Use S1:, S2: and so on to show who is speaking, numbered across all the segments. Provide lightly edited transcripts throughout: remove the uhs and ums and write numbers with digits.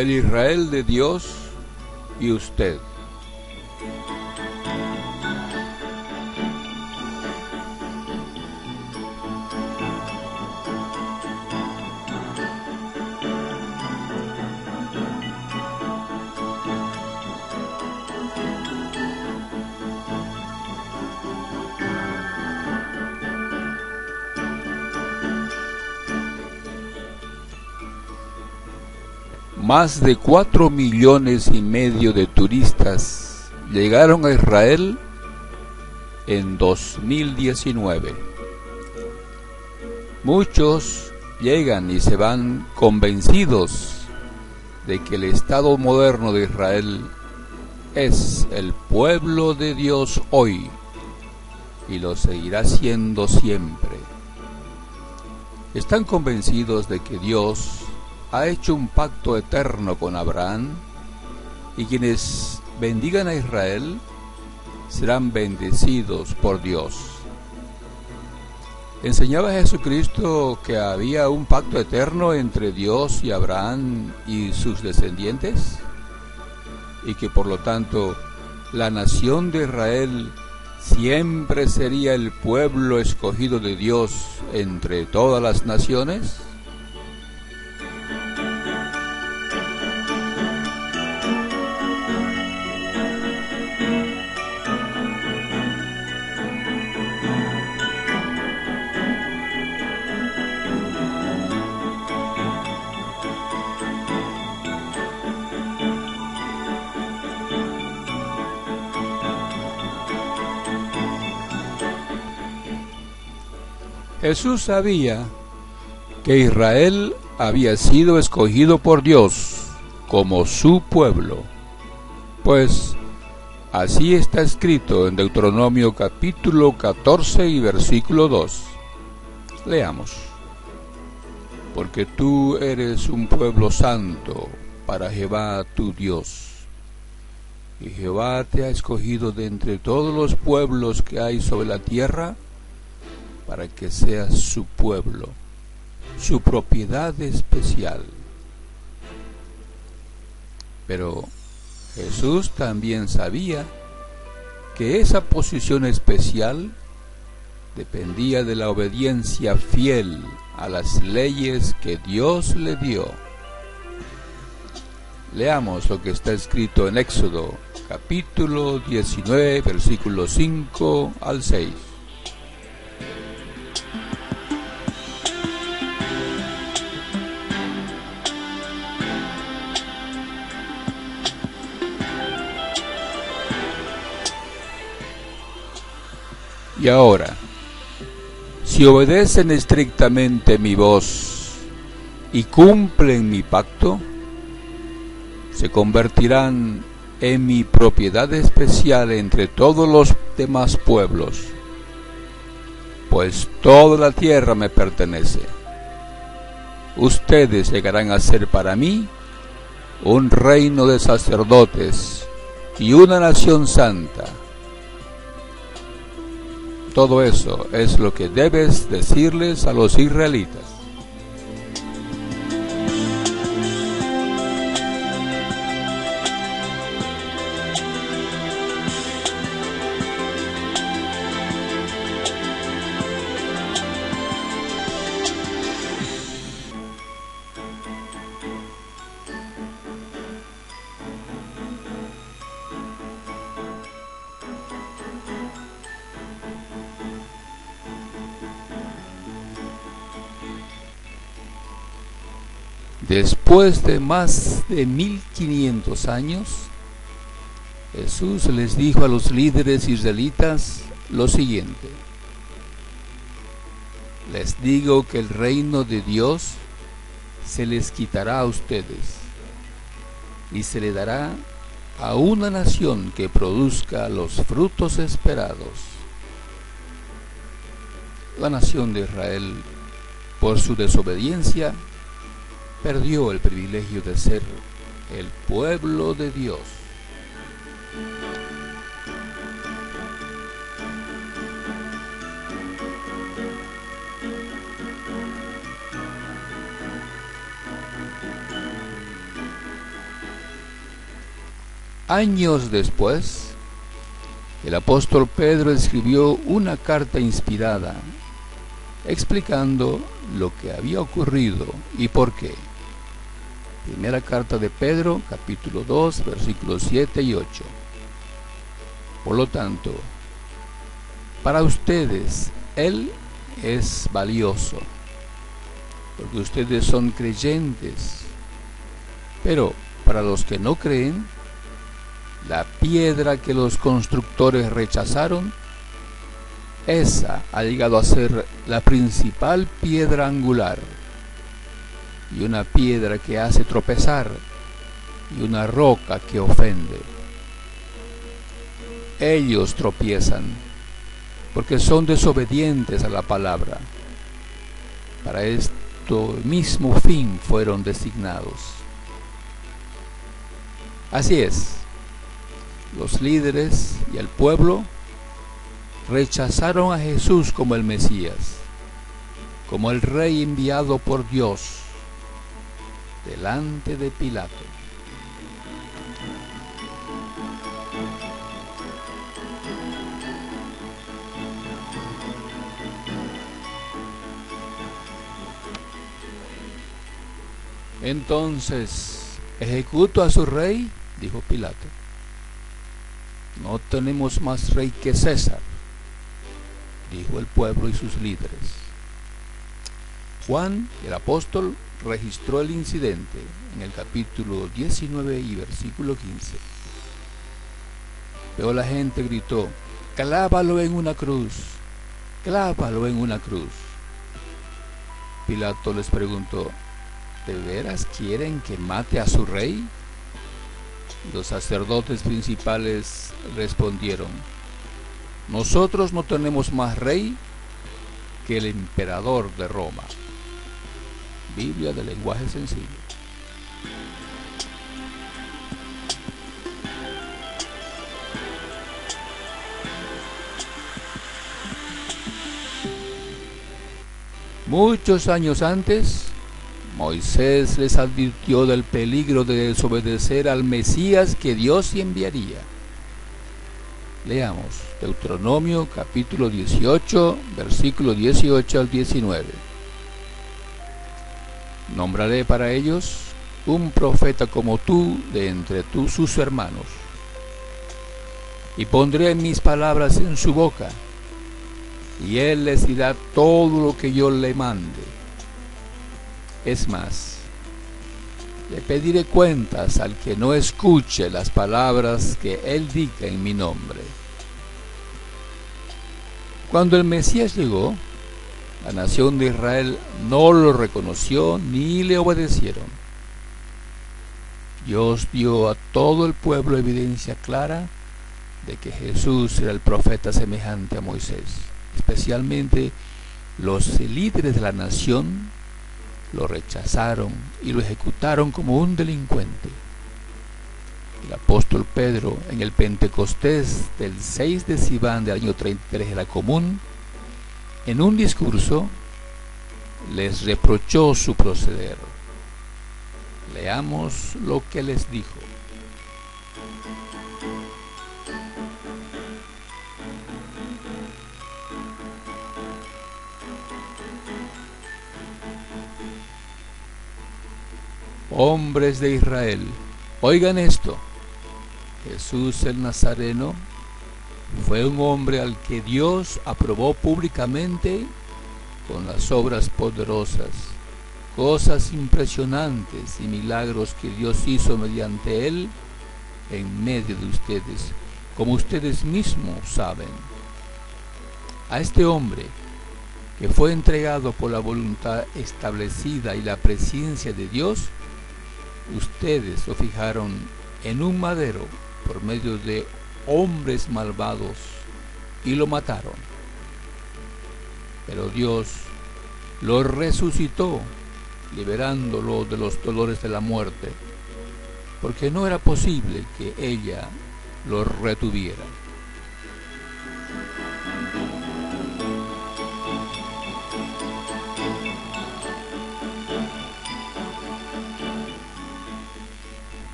S1: el Israel de Dios y usted. Más de 4,5 millones de turistas llegaron a Israel en 2019. Muchos llegan y se van convencidos de que el Estado moderno de Israel es el pueblo de Dios hoy y lo seguirá siendo siempre. Están convencidos de que Dios ha hecho un pacto eterno con Abraham y quienes bendigan a Israel serán bendecidos por Dios. Enseñaba Jesucristo que había un pacto eterno entre Dios y Abraham y sus descendientes y que por lo tanto la nación de Israel siempre sería el pueblo escogido de Dios entre todas las naciones. Jesús sabía que Israel había sido escogido por Dios como su pueblo, pues así está escrito en Deuteronomio capítulo 14 y versículo 2. Leamos. Porque tú eres un pueblo santo para Jehová tu Dios, y Jehová te ha escogido de entre todos los pueblos que hay sobre la tierra, para que seas su pueblo, su propiedad especial. Pero Jesús también sabía que esa posición especial dependía de la obediencia fiel a las leyes que Dios le dio. Leamos lo que está escrito en Éxodo, capítulo 19, versículos 5 al 6. Y ahora, si obedecen estrictamente mi voz y cumplen mi pacto, se convertirán en mi propiedad especial entre todos los demás pueblos, pues toda la tierra me pertenece. Ustedes llegarán a ser para mí un reino de sacerdotes y una nación santa. Todo eso es lo que debes decirles a los israelitas. Después de más de 1500 años, Jesús les dijo a los líderes israelitas lo siguiente: les digo que el reino de Dios se les quitará a ustedes y se le dará a una nación que produzca los frutos esperados. La nación de Israel, por su desobediencia, perdió el privilegio de ser el pueblo de Dios. Años después, el apóstol Pedro escribió una carta inspirada, explicando lo que había ocurrido y por qué. Primera carta de Pedro, capítulo 2, versículos 7 y 8. Por lo tanto, para ustedes, Él es valioso, porque ustedes son creyentes. Pero para los que no creen, la piedra que los constructores rechazaron, esa ha llegado a ser la principal piedra angular, y una piedra que hace tropezar, y una roca que ofende. Ellos tropiezan porque son desobedientes a la palabra. Para esto mismo fin fueron designados. Así es, los líderes y el pueblo rechazaron a Jesús como el Mesías, como el Rey enviado por Dios, delante de Pilato. Entonces, ¿ejecuto a su rey?, dijo Pilato. No tenemos más rey que César, dijo el pueblo y sus líderes. Juan, el apóstol, registró el incidente en el capítulo 19 y versículo 15. Pero la gente gritó: «¡Clávalo en una cruz! ¡Clávalo en una cruz!». Pilato les preguntó: ¿de veras quieren que mate a su rey? Los sacerdotes principales respondieron: «Nosotros no tenemos más rey que el emperador de Roma». Biblia de lenguaje sencillo. Muchos años antes, Moisés les advirtió del peligro de desobedecer al Mesías que Dios enviaría. Leamos Deuteronomio capítulo 18, versículo 18 al 19. «Nombraré para ellos un profeta como tú de entre sus hermanos, y pondré mis palabras en su boca, y él les dirá todo lo que yo le mande. Es más, le pediré cuentas al que no escuche las palabras que él diga en mi nombre». Cuando el Mesías llegó, la nación de Israel no lo reconoció ni le obedecieron. Dios dio a todo el pueblo evidencia clara de que Jesús era el profeta semejante a Moisés. Especialmente los líderes de la nación lo rechazaron y lo ejecutaron como un delincuente. El apóstol Pedro, en el Pentecostés del 6 de Sivan del año 33 de la Común, en un discurso, les reprochó su proceder. Leamos lo que les dijo. Hombres de Israel, oigan esto. Jesús el Nazareno fue un hombre al que Dios aprobó públicamente con las obras poderosas, cosas impresionantes y milagros que Dios hizo mediante él en medio de ustedes, como ustedes mismos saben. A este hombre, que fue entregado por la voluntad establecida y la presencia de Dios, ustedes lo fijaron en un madero por medio de hombres malvados y lo mataron. Pero Dios lo resucitó, liberándolo de los dolores de la muerte, porque no era posible que ella lo retuviera.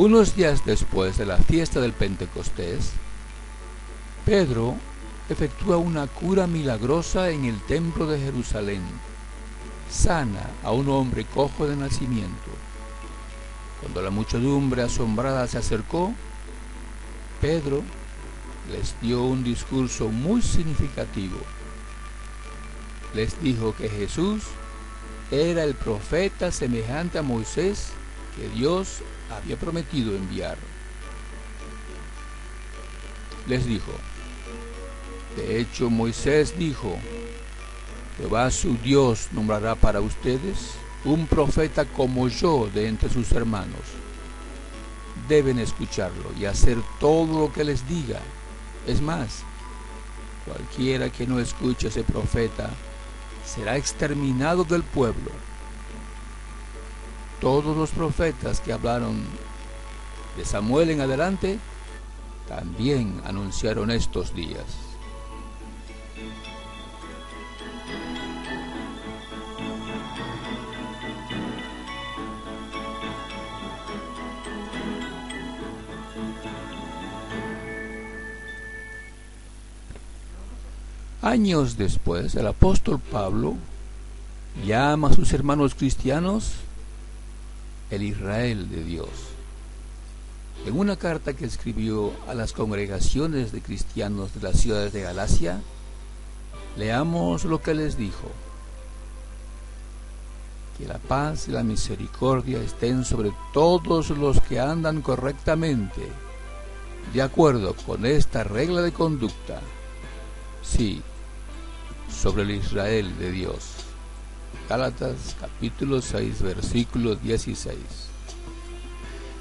S1: Unos días después de la fiesta del Pentecostés, Pedro efectúa una cura milagrosa en el templo de Jerusalén. Sana a un hombre cojo de nacimiento. Cuando la muchedumbre asombrada se acercó, Pedro les dio un discurso muy significativo. Les dijo que Jesús era el profeta semejante a Moisés que Dios había prometido enviar. Les dijo: de hecho, Moisés dijo: Jehová su Dios nombrará para ustedes un profeta como yo de entre sus hermanos. Deben escucharlo y hacer todo lo que les diga. Es más, cualquiera que no escuche a ese profeta será exterminado del pueblo. Todos los profetas que hablaron de Samuel en adelante también anunciaron estos días. Años después, el apóstol Pablo llama a sus hermanos cristianos el Israel de Dios. En una carta que escribió a las congregaciones de cristianos de las ciudades de Galacia, leamos lo que les dijo: que la paz y la misericordia estén sobre todos los que andan correctamente, de acuerdo con esta regla de conducta. Sí, sobre el Israel de Dios. Gálatas capítulo 6, versículo 16.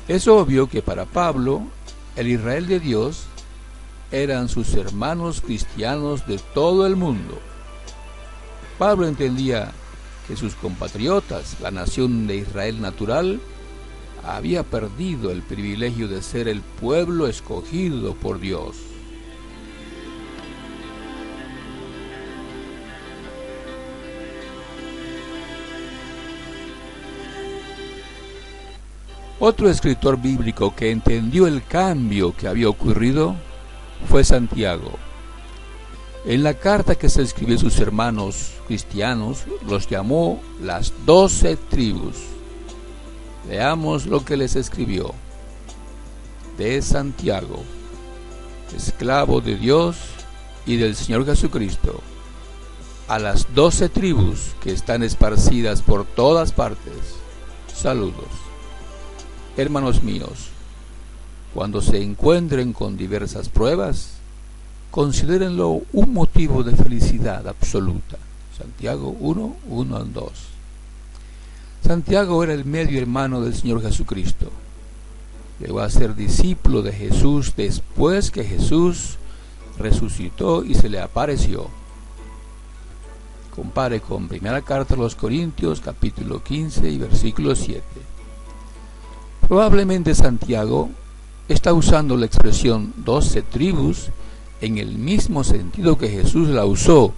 S1: Es obvio que para Pablo, el Israel de Dios eran sus hermanos cristianos de todo el mundo. Pablo entendía que sus compatriotas, la nación de Israel natural, había perdido el privilegio de ser el pueblo escogido por Dios. Otro escritor bíblico que entendió el cambio que había ocurrido fue Santiago. En la carta que se escribió a sus hermanos cristianos, los llamó las 12 tribus. Leamos lo que les escribió. De Santiago, esclavo de Dios y del Señor Jesucristo, a las 12 tribus que están esparcidas por todas partes, saludos. Hermanos míos, cuando se encuentren con diversas pruebas, considérenlo un motivo de felicidad absoluta. Santiago 1, 1 al 2. Santiago era el medio hermano del Señor Jesucristo. Llegó a ser discípulo de Jesús después que Jesús resucitó y se le apareció. Compare con primera carta a los Corintios, capítulo 15 y versículo 7. Probablemente Santiago está usando la expresión 12 tribus en el mismo sentido que Jesús la usó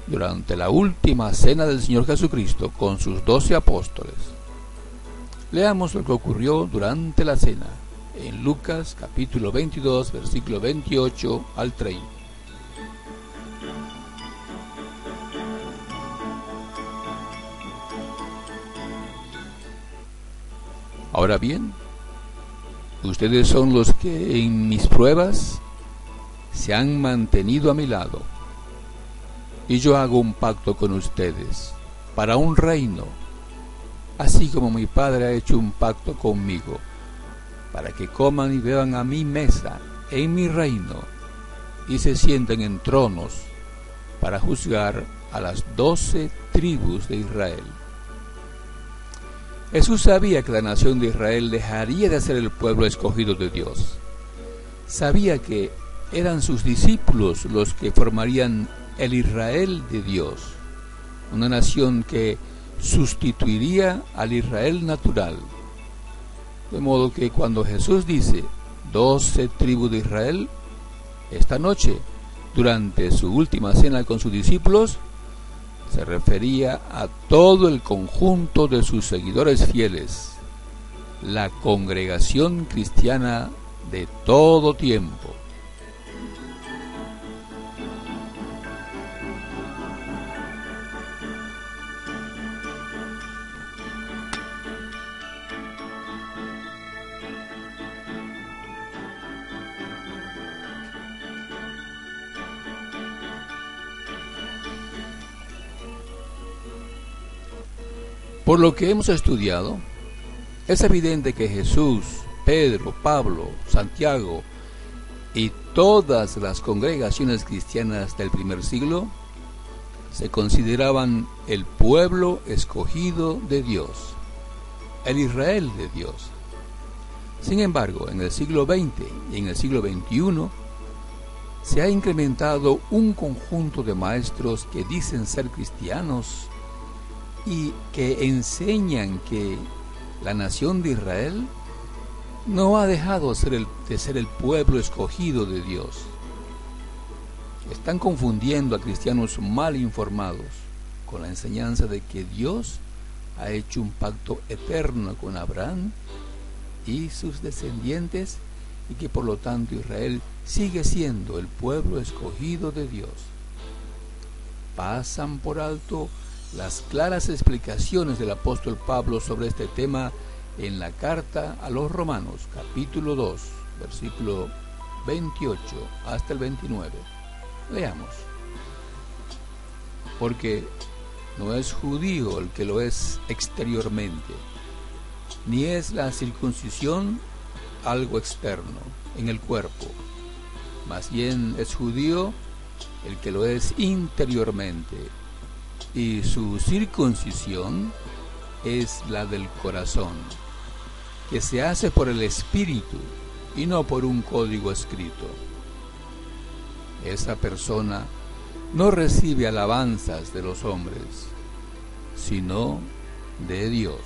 S1: durante la última cena del Señor Jesucristo con sus 12 apóstoles. Leamos lo que ocurrió durante la cena en Lucas capítulo 22, versículo 28 al 30. Ahora bien, ustedes son los que en mis pruebas se han mantenido a mi lado, y yo hago un pacto con ustedes para un reino, así como mi Padre ha hecho un pacto conmigo, para que coman y beban a mi mesa en mi reino y se sienten en tronos para juzgar a las 12 tribus de Israel. Jesús sabía que la nación de Israel dejaría de ser el pueblo escogido de Dios. Sabía que eran sus discípulos los que formarían el Israel de Dios, una nación que sustituiría al Israel natural. De modo que cuando Jesús dice 12 tribus de Israel, esta noche, durante su última cena con sus discípulos, se refería a todo el conjunto de sus seguidores fieles, la congregación cristiana de todo tiempo. Por lo que hemos estudiado, es evidente que Jesús, Pedro, Pablo, Santiago y todas las congregaciones cristianas del primer siglo se consideraban el pueblo escogido de Dios, el Israel de Dios. Sin embargo, en el siglo XX y en el siglo XXI se ha incrementado un conjunto de maestros que dicen ser cristianos y que enseñan que la nación de Israel no ha dejado de ser el pueblo escogido de Dios. Están confundiendo a cristianos mal informados con la enseñanza de que Dios ha hecho un pacto eterno con Abraham y sus descendientes, y que por lo tanto Israel sigue siendo el pueblo escogido de Dios. Pasan por alto las claras explicaciones del apóstol Pablo sobre este tema en la carta a los Romanos, capítulo 2, versículo 28 hasta el 29. Leamos. Porque no es judío el que lo es exteriormente, ni es la circuncisión algo externo en el cuerpo, más bien es judío el que lo es interiormente, y su circuncisión es la del corazón, que se hace por el Espíritu y no por un código escrito. Esa persona no recibe alabanzas de los hombres, sino de Dios.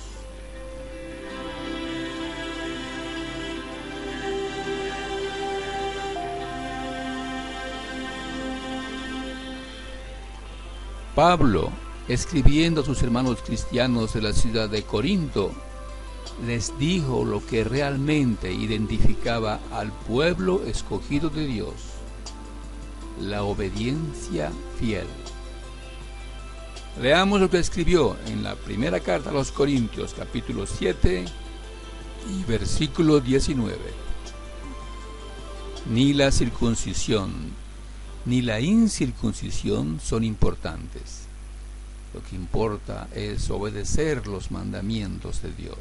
S1: Pablo, escribiendo a sus hermanos cristianos de la ciudad de Corinto, les dijo lo que realmente identificaba al pueblo escogido de Dios: la obediencia fiel. Leamos lo que escribió en la primera carta a los Corintios, capítulo 7 y versículo 19. Ni la circuncisión ni la incircuncisión son importantes. Lo que importa es obedecer los mandamientos de Dios.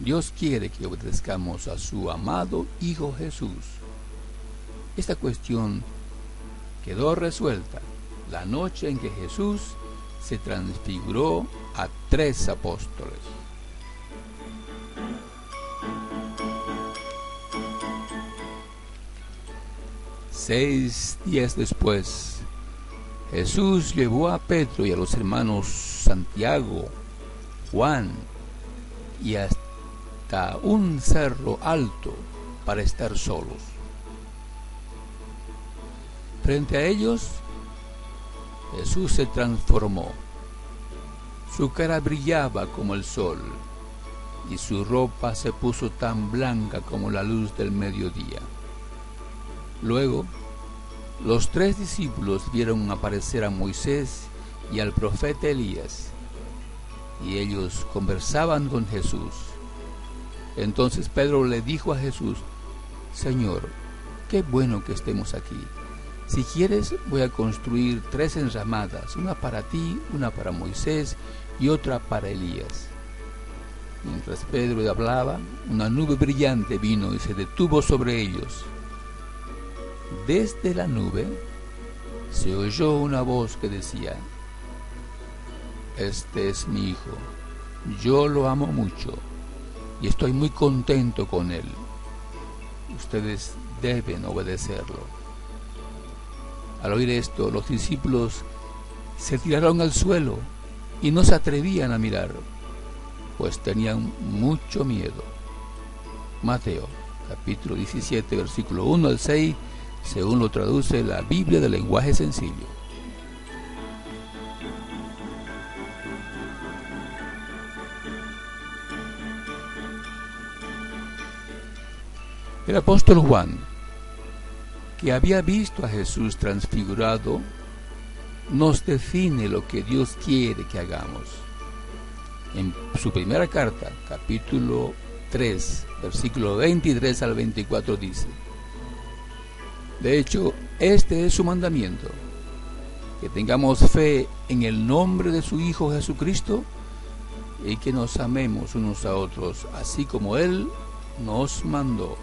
S1: Dios quiere que obedezcamos a su amado Hijo Jesús. Esta cuestión quedó resuelta la noche en que Jesús se transfiguró a 3 apóstoles. Seis días después, Jesús llevó a Pedro y a los hermanos Santiago, Juan y hasta un cerro alto para estar solos. Frente a ellos, Jesús se transformó. Su cara brillaba como el sol y su ropa se puso tan blanca como la luz del mediodía. Luego, los 3 discípulos vieron aparecer a Moisés y al profeta Elías, y ellos conversaban con Jesús. Entonces Pedro le dijo a Jesús: Señor, qué bueno que estemos aquí. Si quieres, voy a construir 3 enramadas, una para ti, una para Moisés y otra para Elías. Mientras Pedro hablaba, una nube brillante vino y se detuvo sobre ellos. Desde la nube se oyó una voz que decía: Este es mi hijo, yo lo amo mucho y estoy muy contento con él. Ustedes deben obedecerlo. Al oír esto, los discípulos se tiraron al suelo y no se atrevían a mirar, pues tenían mucho miedo. Mateo, capítulo 17, versículo 1 al 6, según lo traduce la Biblia del lenguaje sencillo. El apóstol Juan, que había visto a Jesús transfigurado, nos define lo que Dios quiere que hagamos. En su primera carta, capítulo 3, versículo 23 al 24 dice: de hecho, este es su mandamiento, que tengamos fe en el nombre de su Hijo Jesucristo y que nos amemos unos a otros, así como Él nos mandó.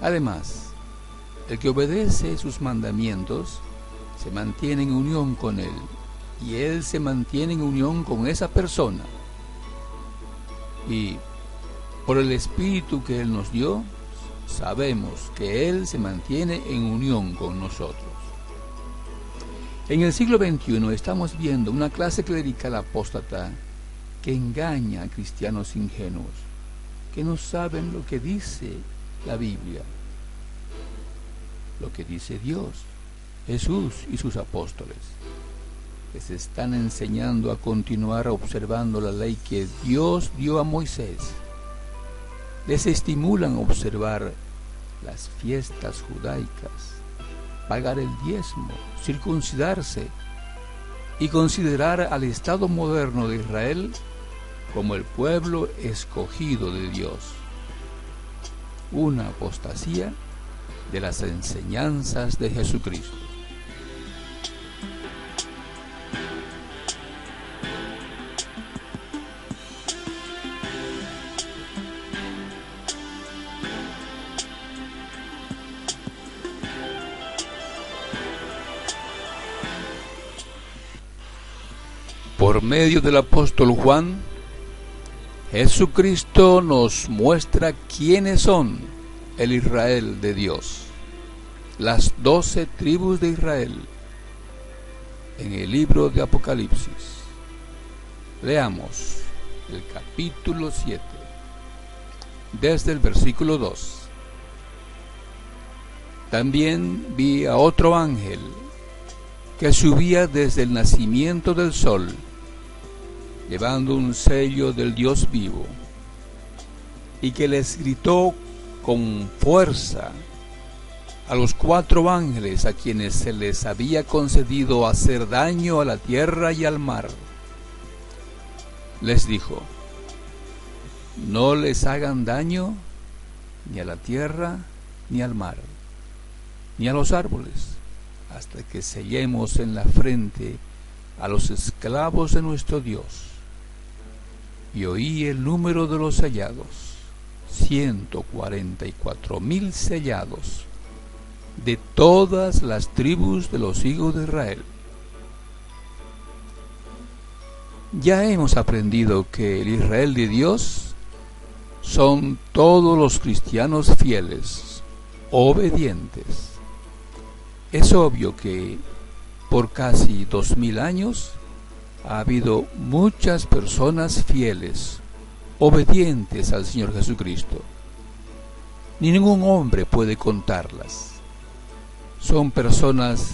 S1: Además, el que obedece sus mandamientos se mantiene en unión con Él, y Él se mantiene en unión con esa persona. Y por el Espíritu que Él nos dio, sabemos que Él se mantiene en unión con nosotros. En el siglo XXI estamos viendo una clase clerical apóstata que engaña a cristianos ingenuos, que no saben lo que dice la Biblia, lo que dice Dios, Jesús y sus apóstoles, que se están enseñando a continuar observando la ley que Dios dio a Moisés. Les estimulan a observar las fiestas judaicas, pagar el diezmo, circuncidarse y considerar al Estado moderno de Israel como el pueblo escogido de Dios. Una apostasía de las enseñanzas de Jesucristo. Por medio del apóstol Juan, Jesucristo nos muestra quiénes son el Israel de Dios, las 12 tribus de Israel, en el libro de Apocalipsis. Leamos el capítulo 7, desde el versículo 2. También vi a otro ángel que subía desde el nacimiento del sol, llevando un sello del Dios vivo, y que les gritó con fuerza a los 4 ángeles a quienes se les había concedido hacer daño a la tierra y al mar. Les dijo: no les hagan daño ni a la tierra, ni al mar, ni a los árboles, hasta que sellemos en la frente a los esclavos de nuestro Dios. Y oí el número de los sellados, 144,000 sellados, de todas las tribus de los hijos de Israel. Ya hemos aprendido que el Israel de Dios son todos los cristianos fieles, obedientes. Es obvio que por casi 2000 años ha habido muchas personas fieles, obedientes al Señor Jesucristo. Ni ningún hombre puede contarlas. Son personas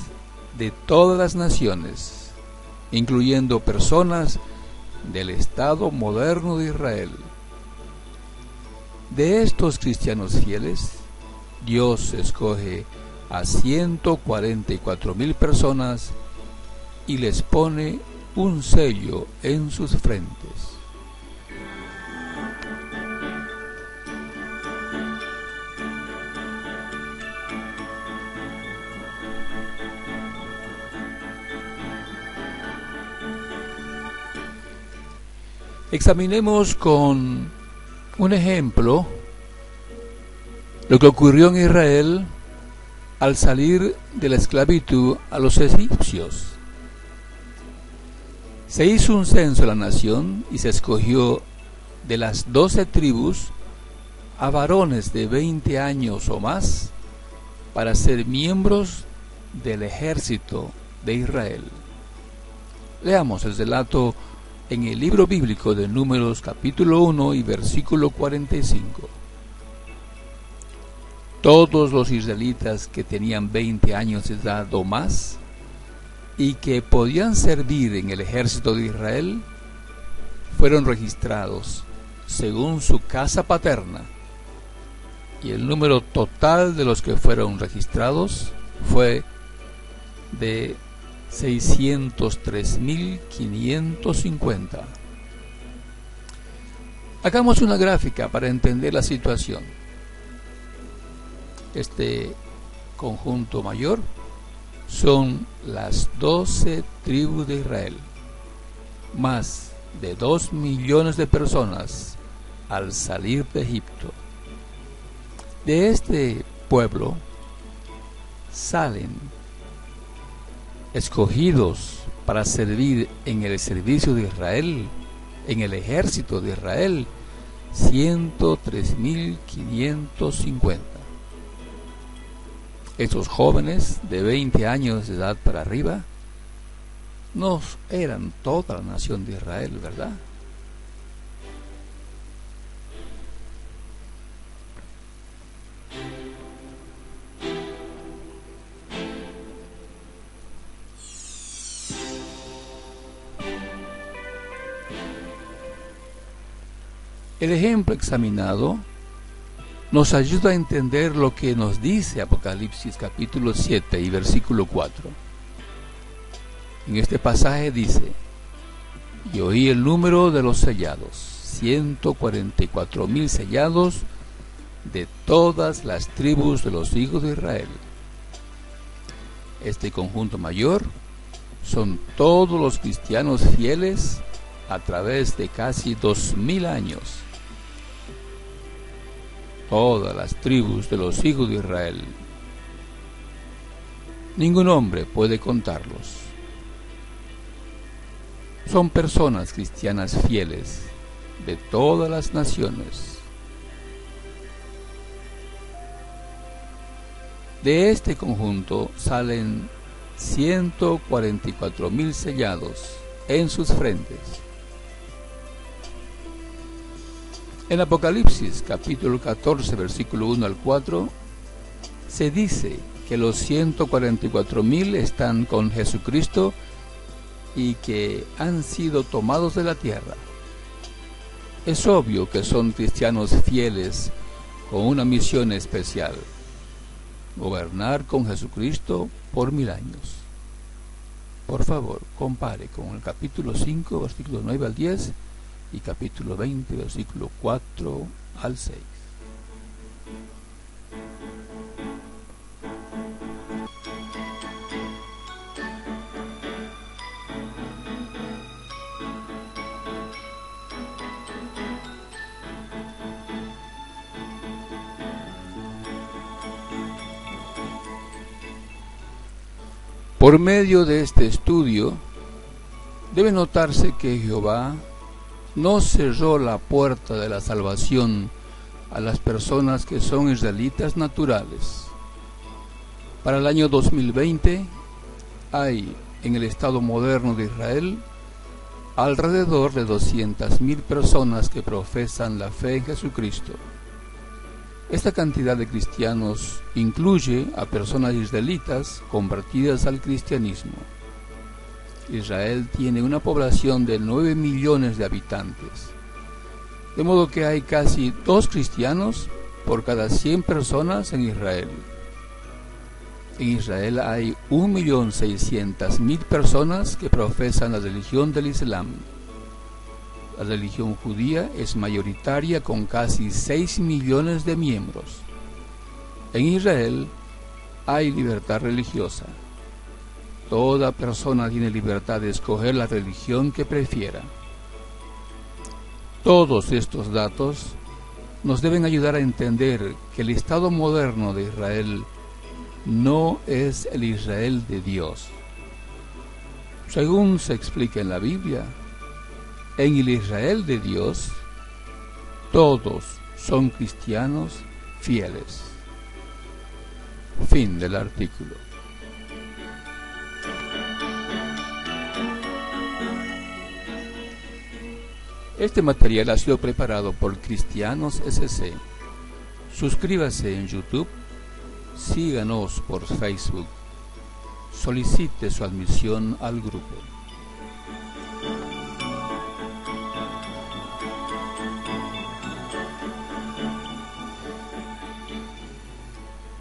S1: de todas las naciones, incluyendo personas del Estado moderno de Israel. De estos cristianos fieles, Dios escoge a 144,000 personas y les pone un sello en sus frentes. Examinemos con un ejemplo lo que ocurrió en Israel al salir de la esclavitud a los egipcios. Se hizo un censo de la nación y se escogió de las 12 tribus a varones de 20 años o más para ser miembros del ejército de Israel. Leamos el relato en el libro bíblico de Números capítulo 1 y versículo 45. Todos los israelitas que tenían 20 años de edad o más y que podían servir en el ejército de Israel fueron registrados según su casa paterna. y el número total de los que fueron registrados fue de 603.550. Hagamos una gráfica para entender la situación. Este conjunto mayor son las 12 tribus de Israel, más de 2 millones de personas al salir de Egipto. De este pueblo salen escogidos para servir en el servicio de Israel, en el ejército de Israel, 103.550. Estos jóvenes de 20 años de edad para arriba no eran toda la nación de Israel, ¿verdad? El ejemplo examinado nos ayuda a entender lo que nos dice Apocalipsis capítulo 7 y versículo 4. En este pasaje dice: y oí el número de los sellados, 144.000 sellados de todas las tribus de los hijos de Israel. Este conjunto mayor son todos los cristianos fieles a través de casi 2000 años. Todas las tribus de los hijos de Israel. Ningún hombre puede contarlos. Son personas cristianas fieles de todas las naciones. De este conjunto salen 144.000 sellados en sus frentes. En Apocalipsis capítulo 14 versículo 1 al 4 se dice que los 144.000 están con Jesucristo y que han sido tomados de la tierra. Es obvio que son cristianos fieles con una misión especial: gobernar con Jesucristo por 1000 años. Por favor, compare con el capítulo 5 versículo 9 al 10 y capítulo 20 versículo 4 al 6. Por medio de este estudio, debe notarse que Jehová no cerró la puerta de la salvación a las personas que son israelitas naturales. Para el año 2020 hay en el Estado moderno de Israel alrededor de 200.000 personas que profesan la fe en Jesucristo. Esta cantidad de cristianos incluye a personas israelitas convertidas al cristianismo. Israel tiene una población de 9 millones de habitantes, de modo que hay casi 2 cristianos por cada 100 personas en Israel. En Israel hay 1.600.000 personas que profesan la religión del Islam. La religión judía es mayoritaria con casi 6 millones de miembros. En Israel hay libertad religiosa. Toda persona tiene libertad de escoger la religión que prefiera. Todos estos datos nos deben ayudar a entender que el Estado moderno de Israel no es el Israel de Dios. Según se explica en la Biblia, en el Israel de Dios, todos son cristianos fieles. Fin del artículo. Este material ha sido preparado por Cristianos SC. Suscríbase en YouTube, síganos por Facebook, solicite su admisión al grupo.